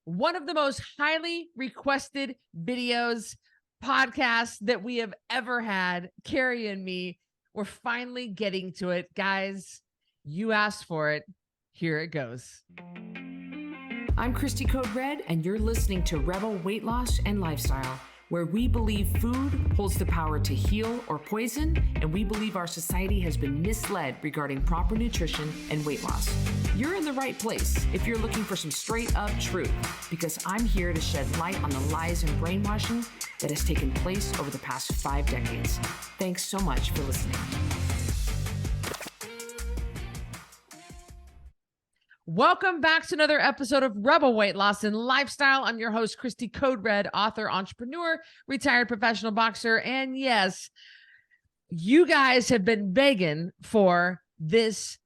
one of the most highly requested videos, podcasts that we have ever had, Cari and me. We're finally getting to it. Guys, you asked for it. Here it goes. I'm Cristy Code Red, and you're listening to Rebel Weight Loss and Lifestyle, where we believe food holds the power to heal or poison, and we believe our society has been misled regarding proper nutrition and weight loss. You're in the right place if you're looking for some straight up truth, because I'm here to shed light on the lies and brainwashing that has taken place over the past 5 decades. Thanks so much for listening. Welcome back to another episode of Rebel Weight Loss and Lifestyle. I'm your host, Cristy Code Red, author, entrepreneur, retired professional boxer. And yes, you guys have been begging for this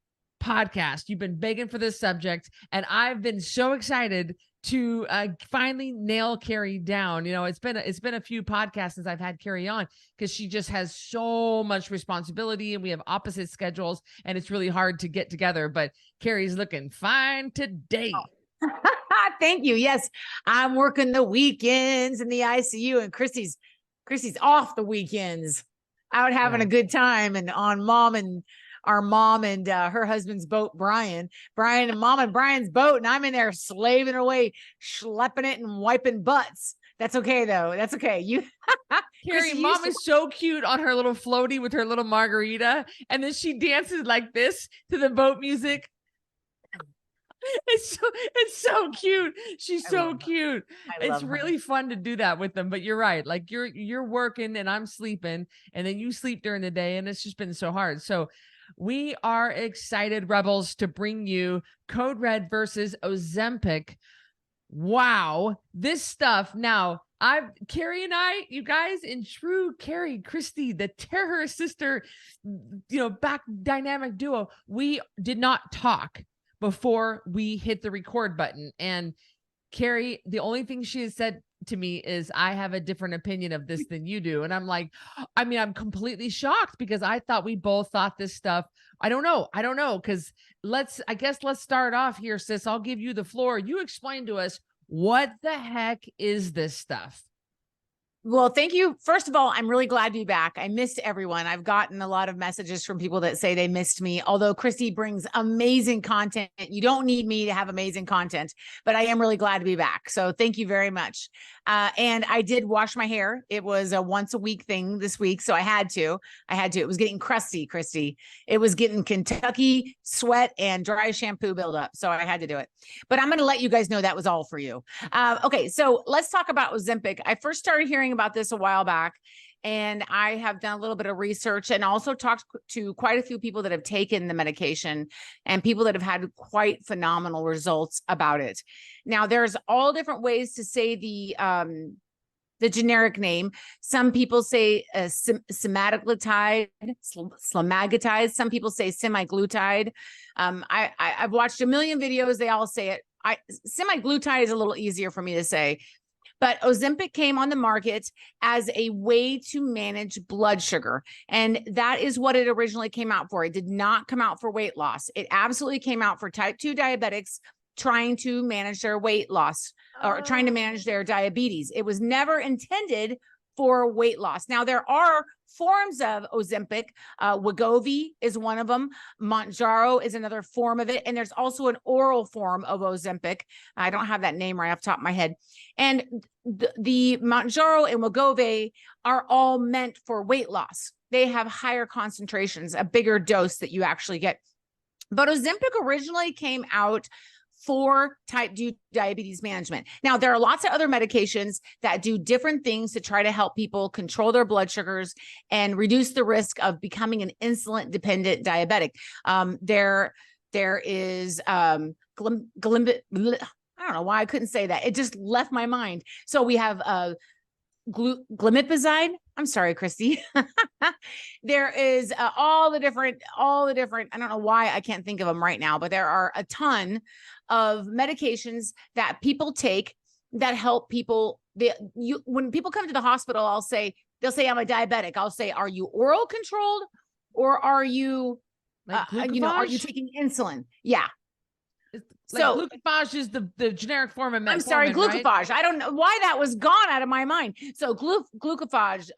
podcast. You've been begging for this subject, and I've been so excited to finally nail Cari down. You know, it's been a few podcasts since I've had Cari on, because she just has so much responsibility and we have opposite schedules and it's really hard to get together. But Cari's looking fine today. Oh. Thank you. Yes, I'm working the weekends in the ICU, and Cristy's off the weekends, out having a good time and on our mom and her husband's boat, Brian and mom and Brian's boat. And I'm in there slaving away, schlepping it and wiping butts. That's okay though. That's okay. Cari, mom is so cute on her little floaty with her little margarita. And then she dances like this to the boat music. It's so cute. She's so cute. It's really fun to do that with them. But you're right. Like you're working and I'm sleeping, and then you sleep during the day, and it's just been so hard. So we are excited, Rebels, to bring you Code Red versus Ozempic. Wow, this stuff. Now, Cari and I, you guys, in true Cari, Cristy, the terror sister, back dynamic duo, we did not talk before we hit the record button. And Cari, the only thing she has said to me is, I have a different opinion of this than you do. And I'm like, I'm completely shocked, because I thought we both thought this stuff. I don't know. Cause let's start off here, sis. I'll give you the floor. You explain to us, what the heck is this stuff? Well, thank you. First of all, I'm really glad to be back. I missed everyone. I've gotten a lot of messages from people that say they missed me. Although Cristy brings amazing content. You don't need me to have amazing content, but I am really glad to be back. So thank you very much. And I did wash my hair. It was a once a week thing this week. So I had to. It was getting crusty, Cristy. It was getting Kentucky sweat and dry shampoo buildup. So I had to do it. But I'm going to let you guys know that was all for you. Okay. So let's talk about Ozempic. I first started hearing about this a while back, and I have done a little bit of research and also talked to quite a few people that have taken the medication and people that have had quite phenomenal results about it. Now, there's all different ways to say the generic name. Some people say semaglutide, semaglutide. Some people say semaglutide. I've watched a million videos. They all say it. Semaglutide is a little easier for me to say. But Ozempic came on the market as a way to manage blood sugar. And that is what it originally came out for. It did not come out for weight loss. It absolutely came out for type 2 diabetics trying to manage their weight loss or trying to manage their diabetes. It was never intended for weight loss. Now, there are forms of Ozempic. Wegovy is one of them. Mounjaro is another form of it. And there's also an oral form of Ozempic. I don't have that name right off the top of my head. And the Mounjaro and Wegovy are all meant for weight loss. They have higher concentrations, a bigger dose that you actually get. But Ozempic originally came out for type 2 diabetes management. Now, there are lots of other medications that do different things to try to help people control their blood sugars and reduce the risk of becoming an insulin dependent diabetic. There is I don't know why I couldn't say that. It just left my mind. So we have glimepiride. I'm sorry, Cristy. There is all the different, I don't know why I can't think of them right now, but there are a ton of medications that people take that help people. When people come to the hospital, they'll say, I'm a diabetic. I'll say, are you oral controlled or are you, are you taking insulin? Yeah. Like So glucophage is the generic form of metformin. I'm sorry, glucophage. Right? I don't know why that was gone out of my mind. So glucophage,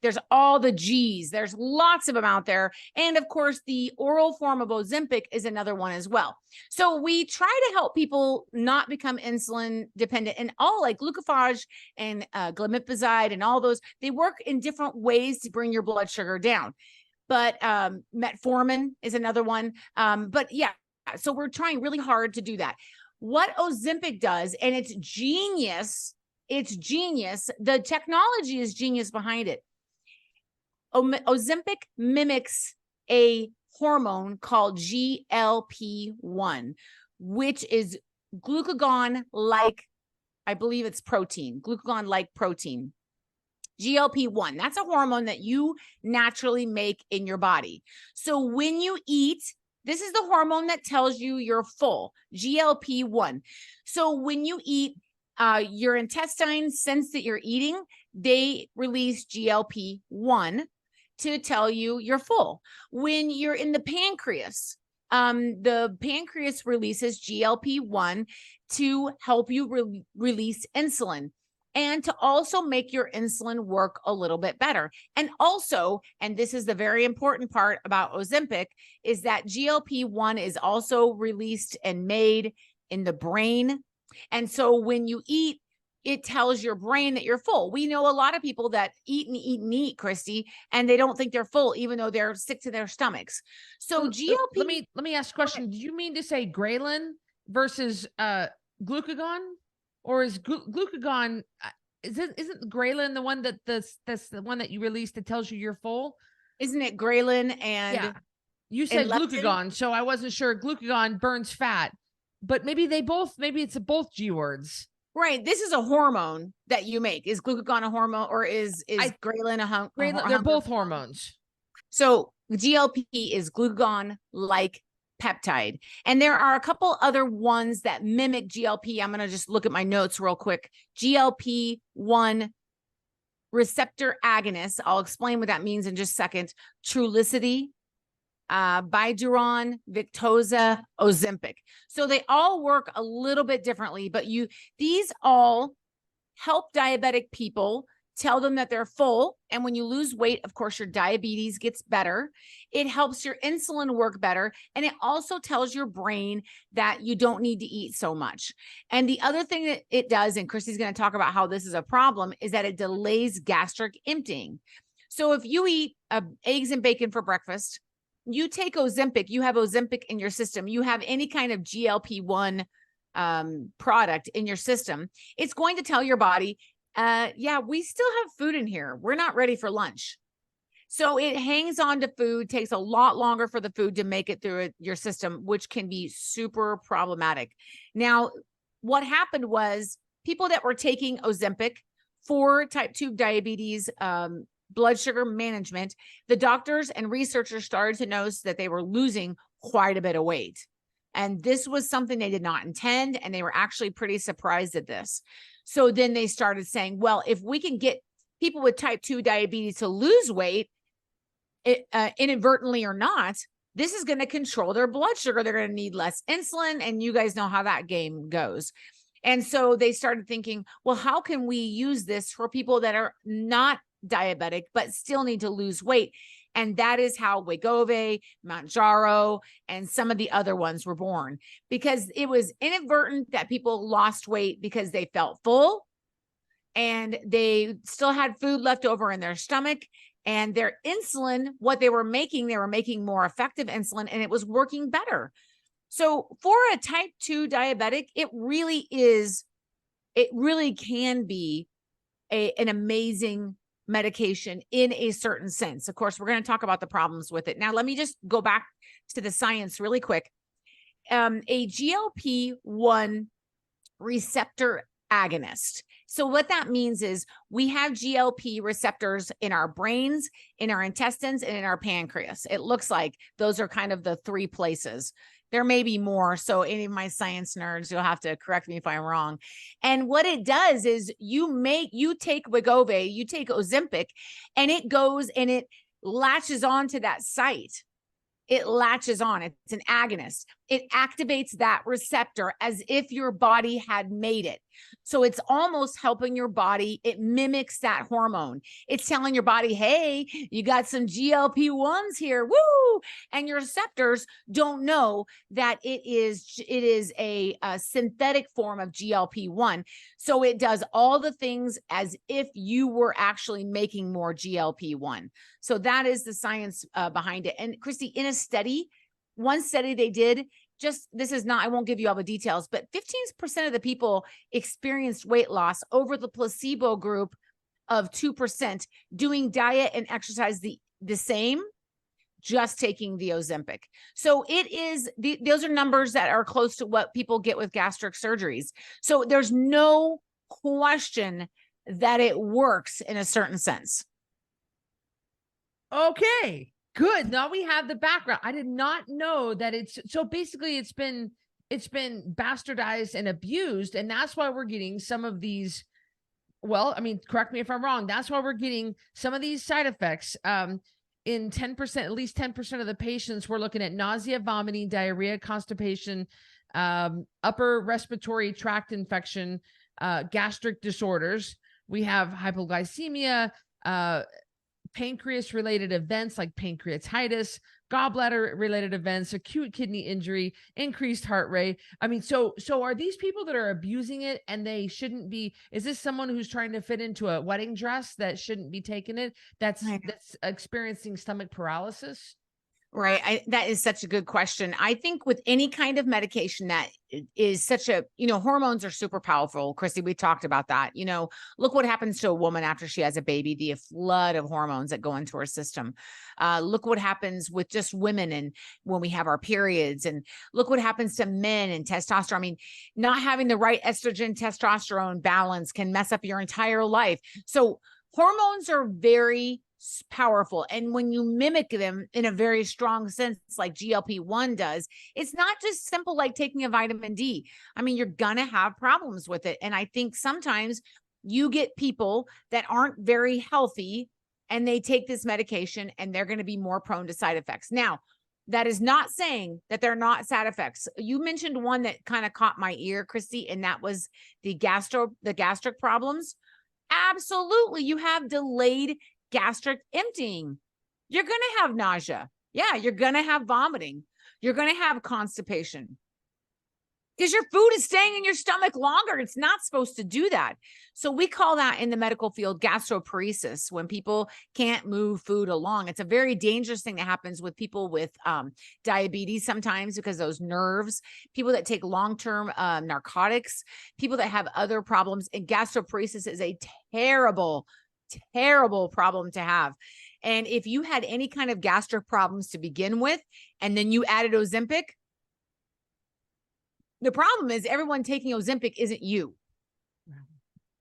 there's all the G's. There's lots of them out there. And of course, the oral form of Ozempic is another one as well. So we try to help people not become insulin dependent, and all like glucophage and glimepiride and all those, they work in different ways to bring your blood sugar down. But metformin is another one. But yeah, so we're trying really hard to do that. What Ozempic does, and it's genius. The technology is genius behind it. Ozempic mimics a hormone called GLP-1, which is glucagon-like, I believe it's protein, glucagon-like protein. GLP-1, that's a hormone that you naturally make in your body. So when you eat, this is the hormone that tells you you're full, GLP-1. So when you eat, your intestines sense that you're eating, they release GLP-1 to tell you you're full. When you're in the pancreas releases GLP-1 to help you release insulin, and to also make your insulin work a little bit better. And also, and this is the very important part about Ozempic, is that GLP-1 is also released and made in the brain. And so when you eat, it tells your brain that you're full. We know a lot of people that eat and eat and eat, Cristy, and they don't think they're full, even though they're sick to their stomachs. So GLP. Let me ask a question. Did you mean to say ghrelin versus glucagon, or is glucagon? Isn't ghrelin the one that's the one that you released that tells you you're full? Isn't it ghrelin and? Yeah. You said glucagon, so I wasn't sure. Glucagon burns fat, but maybe it's both G words. Right. This is a hormone that you make. Is glucagon a hormone, or is ghrelin a hormone? They're both hormones. So GLP is glucagon-like peptide. And there are a couple other ones that mimic GLP. I'm going to just look at my notes real quick. GLP-1 receptor agonist. I'll explain what that means in just a second. Trulicity, Bydureon, Victoza, Ozempic. So they all work a little bit differently, but these all help diabetic people, tell them that they're full. And when you lose weight, of course, your diabetes gets better. It helps your insulin work better. And it also tells your brain that you don't need to eat so much. And the other thing that it does, and Cristy's going to talk about how this is a problem, is that it delays gastric emptying. So if you eat eggs and bacon for breakfast, you take Ozempic, you have Ozempic in your system, you have any kind of GLP-1 product in your system, it's going to tell your body, yeah, we still have food in here. We're not ready for lunch. So it hangs on to food, takes a lot longer for the food to make it through your system, which can be super problematic. Now, what happened was people that were taking Ozempic for type 2 diabetes, blood sugar management, the doctors and researchers started to notice that they were losing quite a bit of weight. And this was something they did not intend. And they were actually pretty surprised at this. So then they started saying, well, if we can get people with type 2 diabetes to lose weight, inadvertently or not, this is going to control their blood sugar. They're going to need less insulin. And you guys know how that game goes. And so they started thinking, well, how can we use this for people that are not diabetic, but still need to lose weight? And that is how Wegovy, Mounjaro, and some of the other ones were born, because it was inadvertent that people lost weight because they felt full and they still had food left over in their stomach, and their insulin, what they were making more effective insulin, and it was working better. So for a type 2 diabetic, it really can be an amazing medication in a certain sense. Of course, we're going to talk about the problems with it. Now, let me just go back to the science really quick. A GLP-1 receptor agonist. So what that means is we have GLP receptors in our brains, in our intestines, and in our pancreas. It looks like those are kind of the three places. There may be more. So any of my science nerds, you'll have to correct me if I'm wrong. And what it does is you take Wegovy, you take Ozempic, and it goes and it latches onto that site. It latches on. It's an agonist. it activates that receptor as if your body had made it. So it's almost helping your body. It mimics that hormone. It's telling your body, hey, you got some GLP-1s here. Woo! And your receptors don't know that it is a synthetic form of GLP-1. So it does all the things as if you were actually making more GLP-1. So that is the science behind it. And Cristy, in a study, one study they did, I won't give you all the details, but 15% of the people experienced weight loss over the placebo group of 2%, doing diet and exercise the same, just taking the Ozempic. So those are numbers that are close to what people get with gastric surgeries. So there's no question that it works in a certain sense. Okay, good. Now we have the background. I did not know that so basically it's been bastardized and abused. And that's why we're getting some of these, well, I mean, correct me if I'm wrong. That's why we're getting some of these side effects. In 10%, at least 10% of the patients, we're looking at nausea, vomiting, diarrhea, constipation, upper respiratory tract infection, gastric disorders. We have hypoglycemia, pancreas related events like pancreatitis, gallbladder related events, acute kidney injury, increased heart rate. I mean, so are these people that are abusing it and they shouldn't be? Is this someone who's trying to fit into a wedding dress that shouldn't be taking it? That's experiencing stomach paralysis? Right. That is such a good question. I think with any kind of medication that is such a, hormones are super powerful. Cristy, we talked about that. Look what happens to a woman after she has a baby, the flood of hormones that go into her system. Look what happens with just women and when we have our periods, and look what happens to men and testosterone. I mean, not having the right estrogen testosterone balance can mess up your entire life. So hormones are very powerful. And when you mimic them in a very strong sense, like GLP-1 does, it's not just simple like taking a vitamin D. I mean, you're going to have problems with it. And I think sometimes you get people that aren't very healthy and they take this medication and they're going to be more prone to side effects. Now, that is not saying that they're not side effects. You mentioned one that kind of caught my ear, Cristy, and that was the gastric problems. Absolutely. You have delayed gastric emptying. You're going to have nausea. Yeah, you're going to have vomiting. You're going to have constipation because your food is staying in your stomach longer. It's not supposed to do that. So we call that in the medical field gastroparesis, when people can't move food along. It's a very dangerous thing that happens with people with diabetes sometimes, because those nerves, people that take long-term narcotics, people that have other problems. And gastroparesis is a terrible problem to have. And if you had any kind of gastric problems to begin with, and then you added Ozempic, the problem is everyone taking Ozempic isn't you.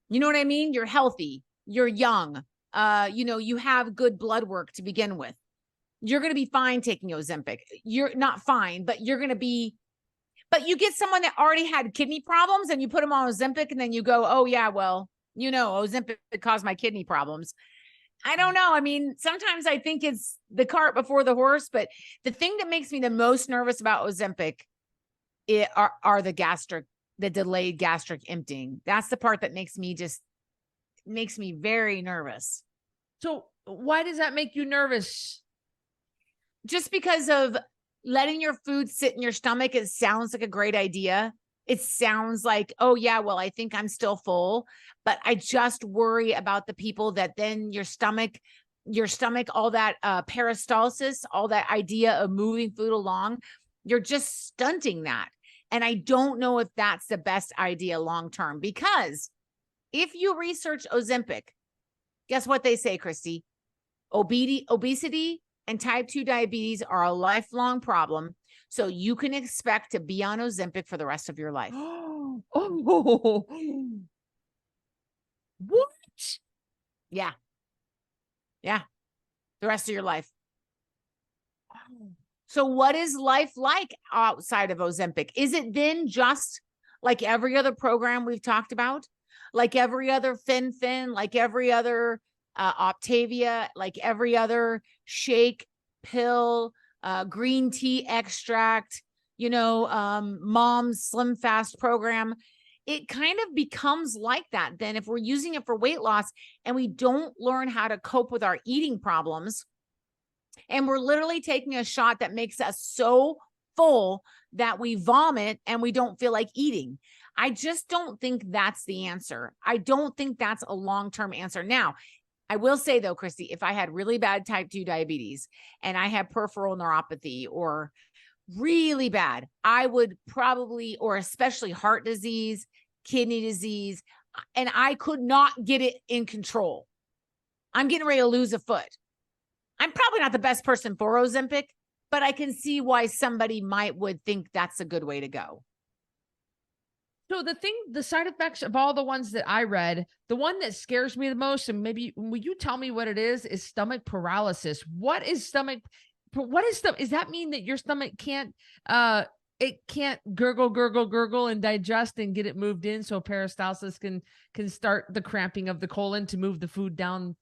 You know what I mean? You're healthy, you're young, you have good blood work to begin with. You're going to be fine taking Ozempic. You're not fine, but you're going to be. But you get someone that already had kidney problems and you put them on Ozempic, and then you go, oh yeah, well, Ozempic caused my kidney problems. I don't know. I mean, sometimes I think it's the cart before the horse, but the thing that makes me the most nervous about Ozempic are the delayed gastric emptying. That's the part that makes me very nervous. So why does that make you nervous? Just because of letting your food sit in your stomach. It sounds like a great idea. It sounds like, oh yeah, well, I think I'm still full, but I just worry about the people that then your stomach, all that peristalsis, all that idea of moving food along, you're just stunting that. And I don't know if that's the best idea long-term, because if you research Ozempic, guess what they say, Cristy? Obesity and type 2 diabetes are a lifelong problem. So you can expect to be on Ozempic for the rest of your life. Oh, what? Yeah. Yeah. The rest of your life. So what is life like outside of Ozempic? Is it then just like every other program we've talked about? Like every other Fin, like every other Optavia, like every other shake, pill, green tea extract, mom's Slim Fast program. It kind of becomes like that. Then if we're using it for weight loss and we don't learn how to cope with our eating problems, and we're literally taking a shot that makes us so full that we vomit and we don't feel like eating. I just don't think that's the answer. I don't think that's a long-term answer. Now, I will say though, Cristy, if I had really bad type 2 diabetes and I had peripheral neuropathy or really bad, I would probably, or especially heart disease, kidney disease, and I could not get it in control. I'm getting ready to lose a foot. I'm probably not the best person for Ozempic, but I can see why somebody would think that's a good way to go. So the side effects of all the ones that I read, the one that scares me the most, and maybe will you tell me what it is stomach paralysis. What is stomach? Does that mean that your stomach can't, it can't gurgle and digest and get it moved in so peristalsis can start the cramping of the colon to move the food down?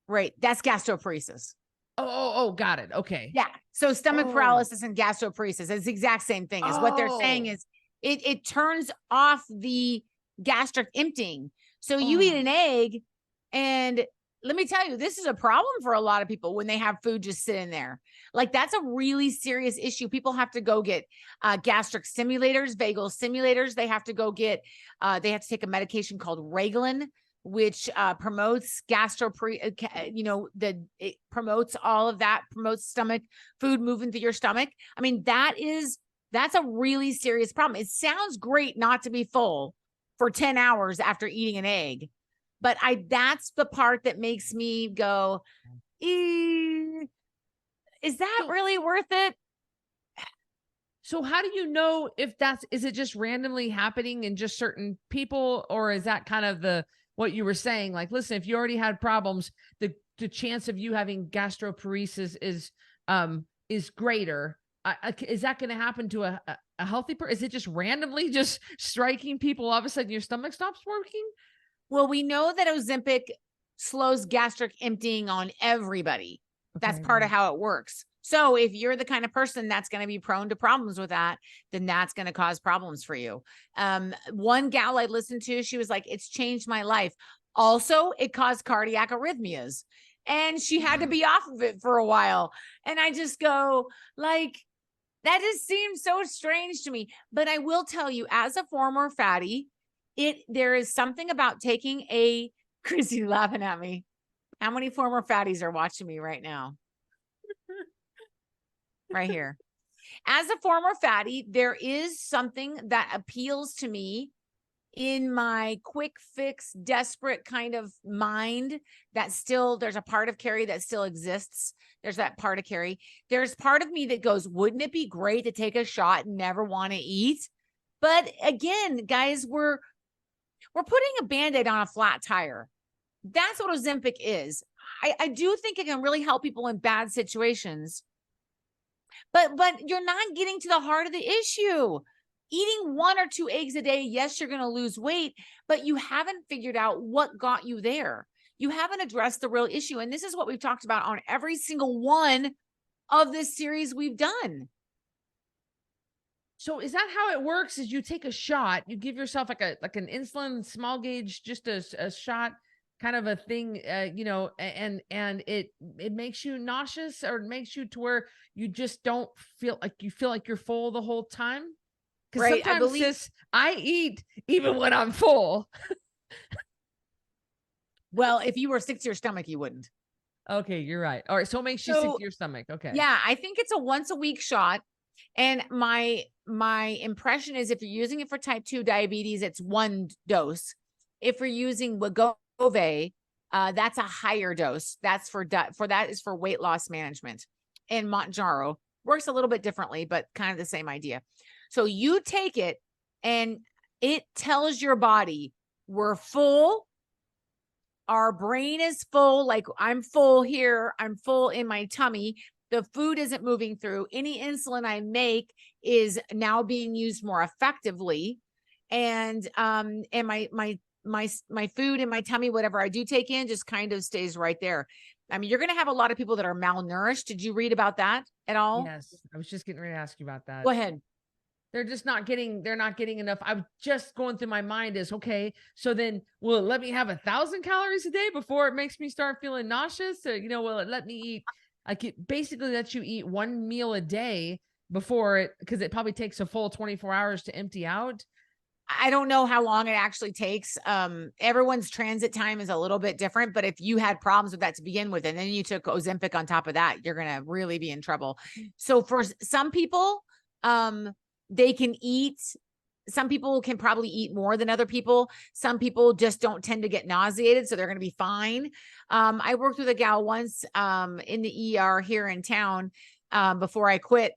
Right. That's gastroparesis. Oh, got it. Okay. Yeah. So stomach paralysis and gastroparesis is the exact same thing. Is what they're saying is it turns off the gastric emptying. So you eat an egg, and let me tell you, this is a problem for a lot of people when they have food just sitting there. Like, that's a really serious issue. People have to go get gastric stimulators, vagal stimulators. They have to go get, they have to take a medication called Reglan, which promotes it promotes all of that, promotes stomach food moving through your stomach. I mean, that's a really serious problem. It sounds great not to be full for 10 hours after eating an egg, but that's the part that makes me go, is that really worth it? So how do you know if is it just randomly happening in just certain people, or is that kind of what you were saying? Like, listen, if you already had problems, the chance of you having gastroparesis is greater. Is that going to happen to a healthy person? Is it just randomly just striking people? All of a sudden your stomach stops working? Well, we know that Ozempic slows gastric emptying on everybody. Okay, that's part of how it works. So if you're the kind of person that's going to be prone to problems with that, then that's going to cause problems for you. One gal I listened to, she was like, it's changed my life. Also, it caused cardiac arrhythmias, and she had to be off of it for a while. And I just go, like, that just seems so strange to me. But I will tell you, as a former fatty, there is something about taking Cristy laughing at me. How many former fatties are watching me right now? Right here. As a former fatty, there is something that appeals to me in my quick fix, desperate kind of mind that there's a part of Cari that still exists. There's that part of Cari. There's part of me that goes, wouldn't it be great to take a shot and never want to eat? But again, guys, we're putting a Band-Aid on a flat tire. That's what Ozempic is. I do think it can really help people in bad situations. But you're not getting to the heart of the issue. Eating 1 or 2 eggs a day, yes, you're going to lose weight, but you haven't figured out what got you there. You haven't addressed the real issue. And this is what we've talked about on every single one of this series we've done. So is that how it works? Is you take a shot, you give yourself like an insulin small gauge, just a shot kind of a thing, and it makes you nauseous, or it makes you to where you just don't feel like you're full the whole time? Because right, sometimes I eat even when I'm full. Well, if you were sick to your stomach, you wouldn't. Okay, you're right. All right, so it makes you sick to your stomach. Okay. Yeah, I think it's a once a week shot. And my impression is if you're using it for type 2 diabetes, it's 1 dose. If we're using Wegovy, that's a higher dose. That's for weight loss management. And Mounjaro works a little bit differently, but kind of the same idea. So you take it and it tells your body we're full. Our brain is full. Like, I'm full here. I'm full in my tummy. The food isn't moving through. Any insulin I make is now being used more effectively. And my food in my tummy, whatever I do take in, just kind of stays right there. I mean, you're going to have a lot of people that are malnourished. Did you read about that at all? Yes. I was just getting ready to ask you about that. Go ahead. They're not getting enough. I'm just going through my mind is, okay, so then will it let me have 1,000 calories a day before it makes me start feeling nauseous? Or, will it let me eat, like it basically lets you eat one meal a day before it, because it probably takes a full 24 hours to empty out. I don't know how long it actually takes. Everyone's transit time is a little bit different, but if you had problems with that to begin with, and then you took Ozempic on top of that, you're going to really be in trouble. So for some people, they can eat. Some people can probably eat more than other people. Some people just don't tend to get nauseated, so they're going to be fine. I worked with a gal once in the ER here in town before I quit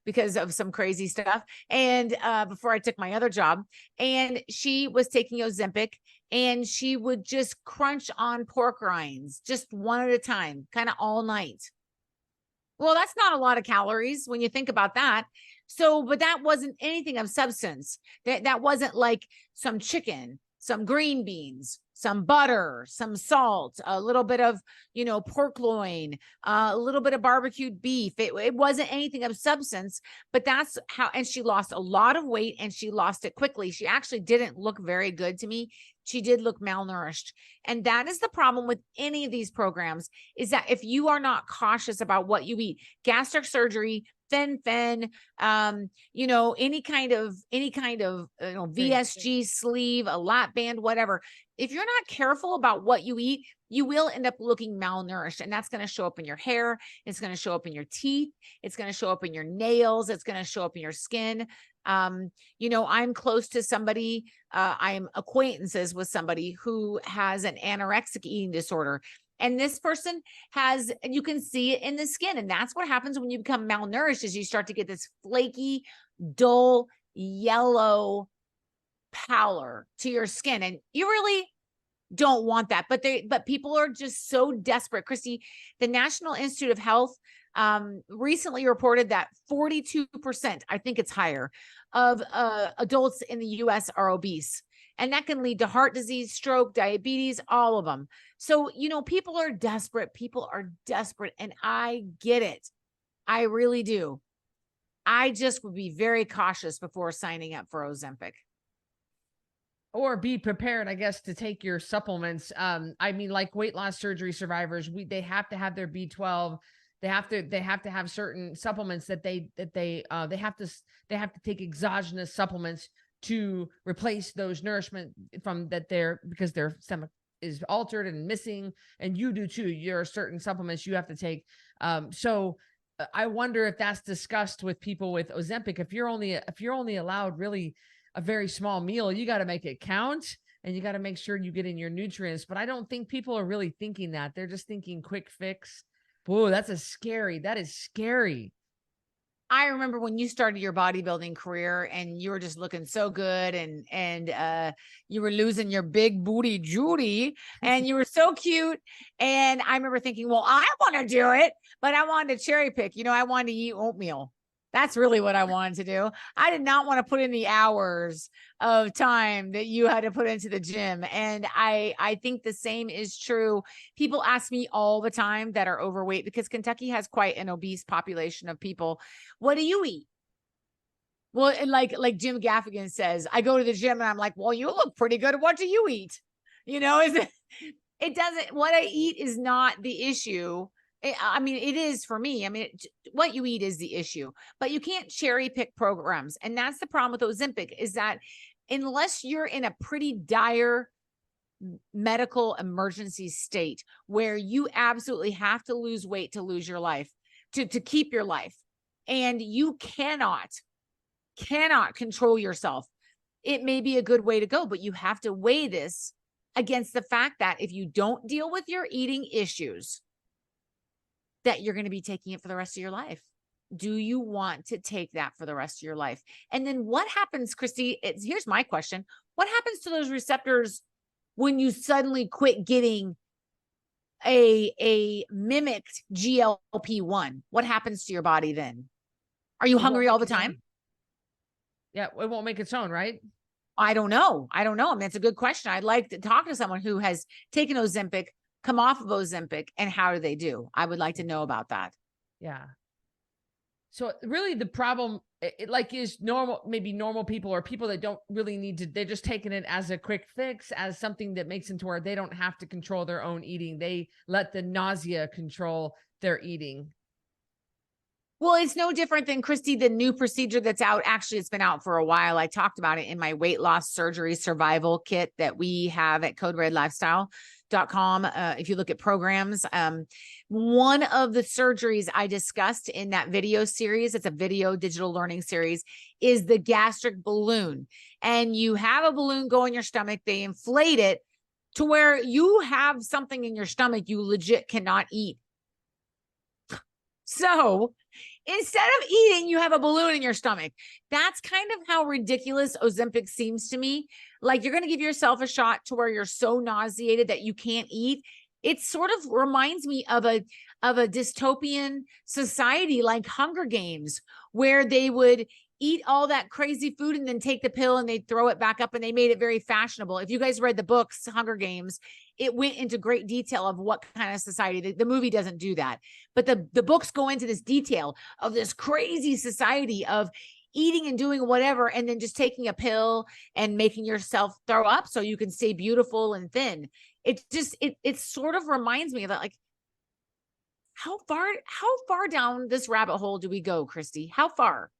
because of some crazy stuff. And before I took my other job, and she was taking Ozempic, and she would just crunch on pork rinds, just one at a time, kind of all night. Well, that's not a lot of calories when you think about that. So, but that wasn't anything of substance. That wasn't like some chicken, some green beans, some butter, some salt, a little bit of, pork loin, a little bit of barbecued beef. It wasn't anything of substance, but that's how, and she lost a lot of weight, and she lost it quickly. She actually didn't look very good to me. She did look malnourished. And that is the problem with any of these programs, is that if you are not cautious about what you eat, gastric surgery, fen, any kind of VSG sleeve, a lap band, whatever. If you're not careful about what you eat, you will end up looking malnourished, and that's going to show up in your hair. It's going to show up in your teeth. It's going to show up in your nails. It's going to show up in your skin. I'm close to somebody, I'm acquaintances with somebody who has an anorexic eating disorder. And this person has, and you can see it in the skin. And that's what happens when you become malnourished, is you start to get this flaky, dull, yellow pallor to your skin. And you really don't want that. But people are just so desperate. Cristy, the National Institute of Health recently reported that 42%, I think it's higher, of adults in the US are obese. And that can lead to heart disease, stroke, diabetes, all of them. So, people are desperate. People are desperate. And I get it. I really do. I just would be very cautious before signing up for Ozempic. Or be prepared, I guess, to take your supplements. Like weight loss surgery survivors, they have to have their B12. They have to have certain supplements that they have to take exogenous supplements to replace those nourishment because their stomach is altered and missing, and you do too. There are certain supplements you have to take. So I wonder if that's discussed with people with Ozempic. If you're only allowed really a very small meal, you got to make it count, and you got to make sure you get in your nutrients. But I don't think people are really thinking that. They're just thinking quick fix. Whoa, that is scary. I remember when you started your bodybuilding career, and you were just looking so good, and you were losing your big booty Judy, and you were so cute. And I remember thinking, well, I want to do it, but I wanted to cherry pick. I wanted to eat oatmeal. That's really what I wanted to do. I did not want to put in the hours of time that you had to put into the gym. And I think the same is true. People ask me all the time that are overweight, because Kentucky has quite an obese population of people. What do you eat? Well, and like Jim Gaffigan says, I go to the gym and I'm like, well, you look pretty good. What do you eat? It doesn't, what I eat is not the issue. It is for me. What you eat is the issue, but you can't cherry pick programs. And that's the problem with Ozempic, is that unless you're in a pretty dire medical emergency state where you absolutely have to lose weight to lose your life, to keep your life, and you cannot control yourself, it may be a good way to go, but you have to weigh this against the fact that if you don't deal with your eating issues, that you're going to be taking it for the rest of your life. Do you want to take that for the rest of your life? And then what happens, Cristy? Here's my question. What happens to those receptors when you suddenly quit getting a mimicked GLP-1? What happens to your body then? Are you hungry all the time? Yeah, it won't make its own, right? I don't know. It's a good question. I'd like to talk to someone who has taken Ozempic, come off of Ozempic, and how do they do? I would like to know about that. Yeah. So really the problem like is normal, maybe normal people or people that don't really need to, they're just taking it as a quick fix, as something that makes them to where they don't have to control their own eating. They let the nausea control their eating. Well, it's no different than, Cristy, the new procedure that's out. Actually, it's been out for a while. I talked about it in my weight loss surgery survival kit that we have at coderedlifestyle.com. If you look at programs, one of the surgeries I discussed in that video series, it's a video digital learning series, is the gastric balloon. And you have a balloon go in your stomach. They inflate it to where you have something in your stomach you legit cannot eat. So instead of eating, you have a balloon in your stomach. That's kind of how ridiculous Ozempic seems to me. Like, you're going to give yourself a shot to where you're so nauseated that you can't eat. It sort of reminds me of a dystopian society like Hunger Games, where they would eat all that crazy food and then take the pill and they'd throw it back up, and they made it very fashionable. If you guys read the books, Hunger Games, it went into great detail of what kind of society. The movie doesn't do that, but the books go into this detail of this crazy society of eating and doing whatever, and then just taking a pill and making yourself throw up so you can stay beautiful and thin. It just, it sort of reminds me of that. Like, how far down this rabbit hole do we go, Cristy? How far?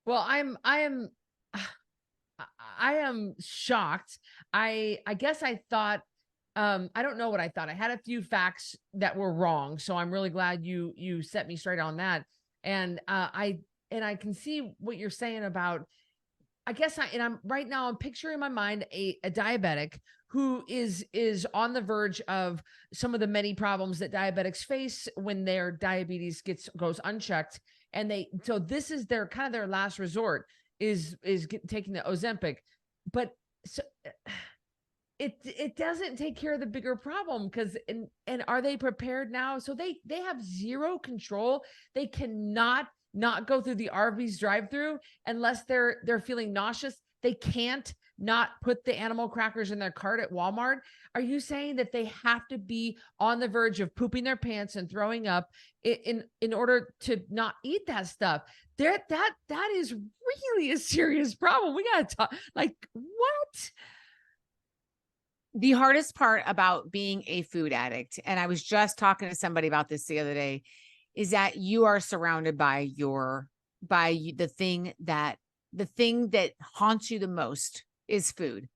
Well, I am shocked. I guess I thought, I don't know what I thought. I had a few facts that were wrong. So I'm really glad you set me straight on that. And I can see what you're saying about, I guess I'm right now, I'm picturing in my mind a diabetic who is on the verge of some of the many problems that diabetics face when their diabetes goes unchecked. And so this is their kind of their last resort is taking the Ozempic, but so it doesn't take care of the bigger problem, because and are they prepared now? So they have zero control. They cannot not go through the Arby's drive-through unless they're feeling nauseous. They can't not put the animal crackers in their cart at Walmart. Are you saying that they have to be on the verge of pooping their pants and throwing up in order to not eat that stuff? That is really a serious problem. We got to talk, like, what? The hardest part about being a food addict, and I was just talking to somebody about this the other day, is that you are surrounded by the thing that haunts you the most is food.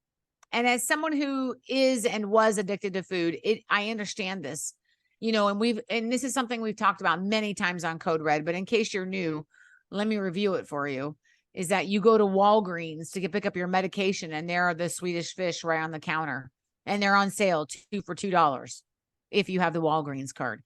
And as someone who is and was addicted to food, I understand this, and this is something we've talked about many times on Code Red, but in case you're new, let me review it for you, is that you go to Walgreens to pick up your medication, and there are the Swedish fish right on the counter, and they're on sale 2 for $2 if you have the Walgreens card.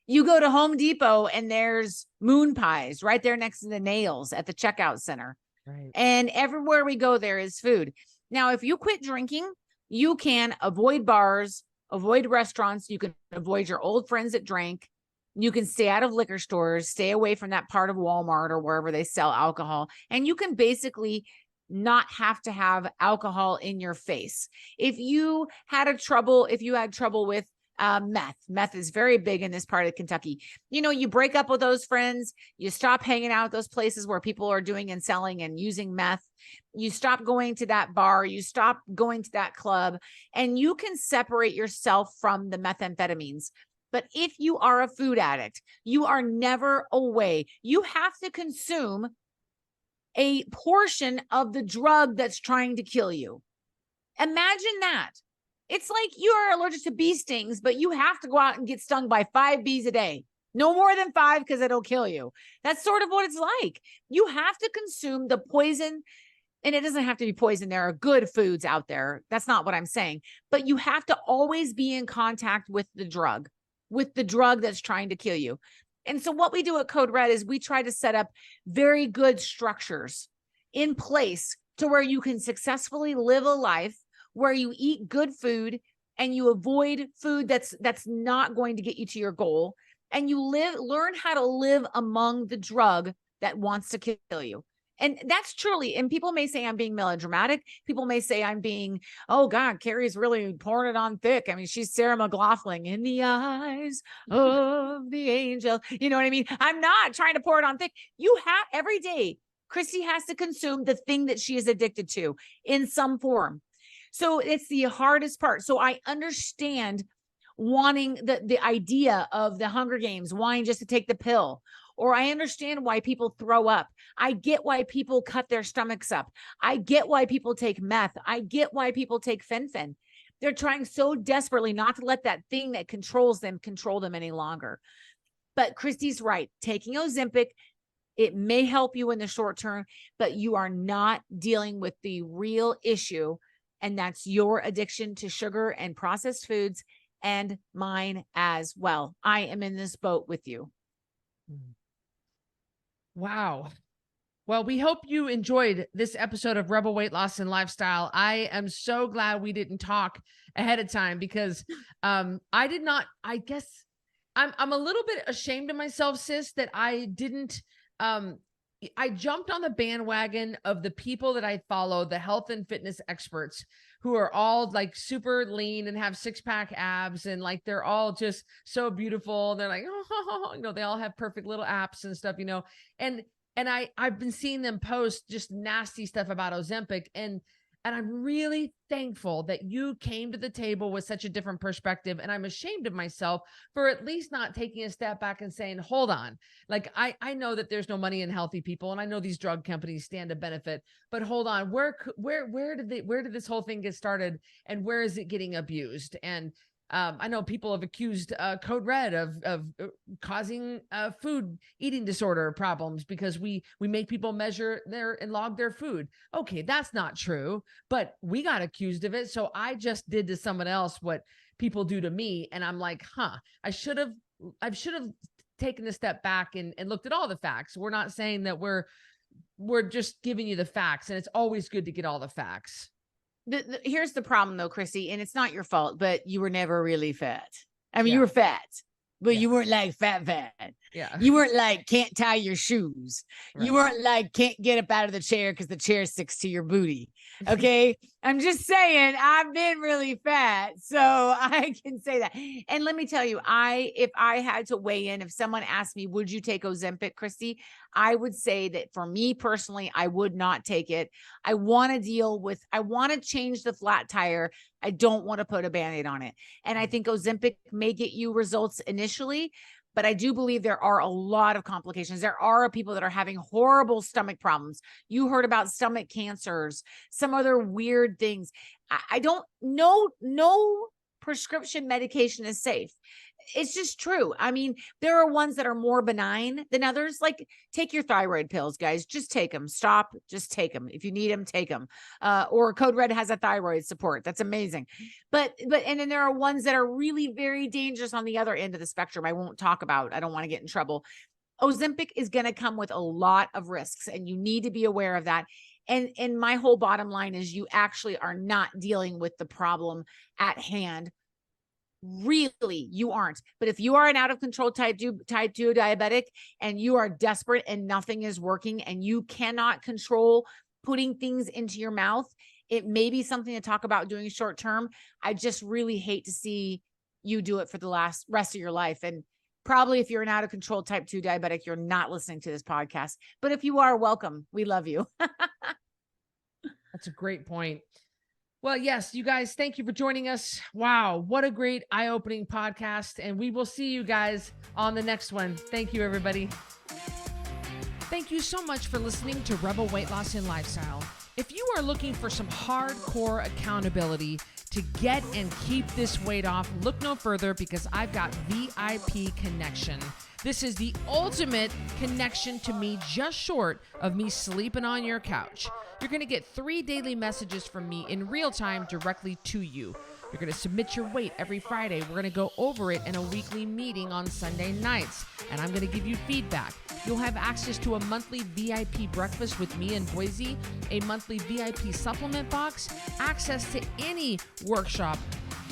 You go to Home Depot and there's moon pies right there next to the nails at the checkout center. Right. And everywhere we go, there is food. Now, if you quit drinking, you can avoid bars, avoid restaurants. You can avoid your old friends that drank. You can stay out of liquor stores, stay away from that part of Walmart or wherever they sell alcohol. And you can basically not have to have alcohol in your face. If you had trouble with meth is very big in this part of Kentucky. You break up with those friends, you stop hanging out at those places where people are doing and selling and using meth. You stop going to that bar, you stop going to that club, and you can separate yourself from the methamphetamines. But if you are a food addict, you are never away. You have to consume a portion of the drug that's trying to kill you. Imagine that. It's like you are allergic to bee stings, but you have to go out and get stung by 5 bees a day. No more than 5, because it'll kill you. That's sort of what it's like. You have to consume the poison, and it doesn't have to be poison. There are good foods out there. That's not what I'm saying. But you have to always be in contact with the drug that's trying to kill you. And so what we do at Code Red is we try to set up very good structures in place to where you can successfully live a life where you eat good food and you avoid food that's not going to get you to your goal, and you learn how to live among the drug that wants to kill you. And that's truly, and people may say I'm being melodramatic. People may say I'm being, oh God, Cari's really pouring it on thick. I mean, she's Sarah McLachlan in the eyes of the angel. You know what I mean? I'm not trying to pour it on thick. You have every day, Cristy has to consume the thing that she is addicted to in some form. So it's the hardest part. So I understand wanting the idea of the Hunger Games, wanting just to take the pill, or I understand why people throw up. I get why people cut their stomachs up. I get why people take meth. I get why people take fen-phen. They're trying so desperately not to let that thing that controls them control them any longer. But Cristy's right. Taking Ozempic, it may help you in the short term, but you are not dealing with the real issue, and that's your addiction to sugar and processed foods, and mine as well. I am in this boat with you. Wow. Well, we hope you enjoyed this episode of Rebel Weight Loss and Lifestyle. I am so glad we didn't talk ahead of time, because I guess I'm a little bit ashamed of myself, sis, that I didn't, I jumped on the bandwagon of the people that I follow, the health and fitness experts, who are all like super lean and have 6-pack abs, and like they're all just so beautiful. They're like, oh, you know, they all have perfect little apps and stuff, you know. And I've been seeing them post just nasty stuff about Ozempic, and I'm really thankful that you came to the table with such a different perspective. And I'm ashamed of myself for at least not taking a step back and saying, hold on. Like, I know that there's no money in healthy people, and I know these drug companies stand to benefit, but hold on, where did this whole thing get started, and where is it getting abused? And I know people have accused Code Red of causing food eating disorder problems because we make people measure and log their food. Okay, that's not true, but we got accused of it. So I just did to someone else what people do to me, and I'm like, I should have taken a step back and looked at all the facts. We're not saying that we're just giving you the facts, and it's always good to get all the facts. Here's the problem though, Cristy, and it's not your fault, but you were never really fat. I mean, you were fat, but you weren't like fat. Yeah. You weren't like, can't tie your shoes. Right. You weren't like, can't get up out of the chair because the chair sticks to your booty. Okay. I'm just saying, I've been really fat, so I can say that. And let me tell you, if I had to weigh in, if someone asked me, would you take Ozempic, Cristy? I would say that for me personally, I would not take it. I want to change the flat tire. I don't want to put a Band-Aid on it. And I think Ozempic may get you results initially, but I do believe there are a lot of complications. There are people that are having horrible stomach problems. You heard about stomach cancers, some other weird things. I don't know. No prescription medication is safe. It's just true. I mean, there are ones that are more benign than others. Like, take your thyroid pills, guys. Just take them. Stop. Just take them. If you need them, take them. Or Code Red has a thyroid support. That's amazing. But and then there are ones that are really very dangerous on the other end of the spectrum. I won't talk about. I don't want to get in trouble. Ozempic is going to come with a lot of risks, and you need to be aware of that. And my whole bottom line is you actually are not dealing with the problem at hand. Really, you aren't. But if you are an out of control type 2 diabetic, and you are desperate and nothing is working, and you cannot control putting things into your mouth, it may be something to talk about doing short term. I just really hate to see you do it for the rest of your life. And probably if you're an out of control type 2 diabetic, you're not listening to this podcast. But if you are, welcome. We love you. That's a great point. Well, yes, you guys, thank you for joining us. Wow, what a great eye-opening podcast. And we will see you guys on the next one. Thank you, everybody. Thank you so much for listening to Rebel Weight Loss and Lifestyle. If you are looking for some hardcore accountability to get and keep this weight off, look no further, because I've got VIP Connection. This is the ultimate connection to me, just short of me sleeping on your couch. You're going to get 3 daily messages from me in real time directly to you. You're going to submit your weight every Friday. We're going to go over it in a weekly meeting on Sunday nights, and I'm going to give you feedback. You'll have access to a monthly VIP breakfast with me in Boise, a monthly VIP supplement box, access to any workshop,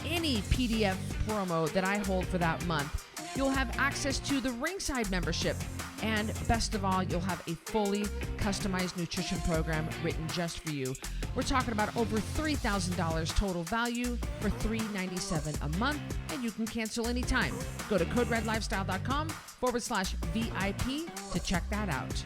any PDF promo that I hold for that month. You'll have access to the Ringside membership, And best of all, you'll have a fully customized nutrition program written just for you. We're talking about over $3,000 total value for $397 a month, and you can cancel anytime. Go to coderedlifestyle.com/VIP to check that out.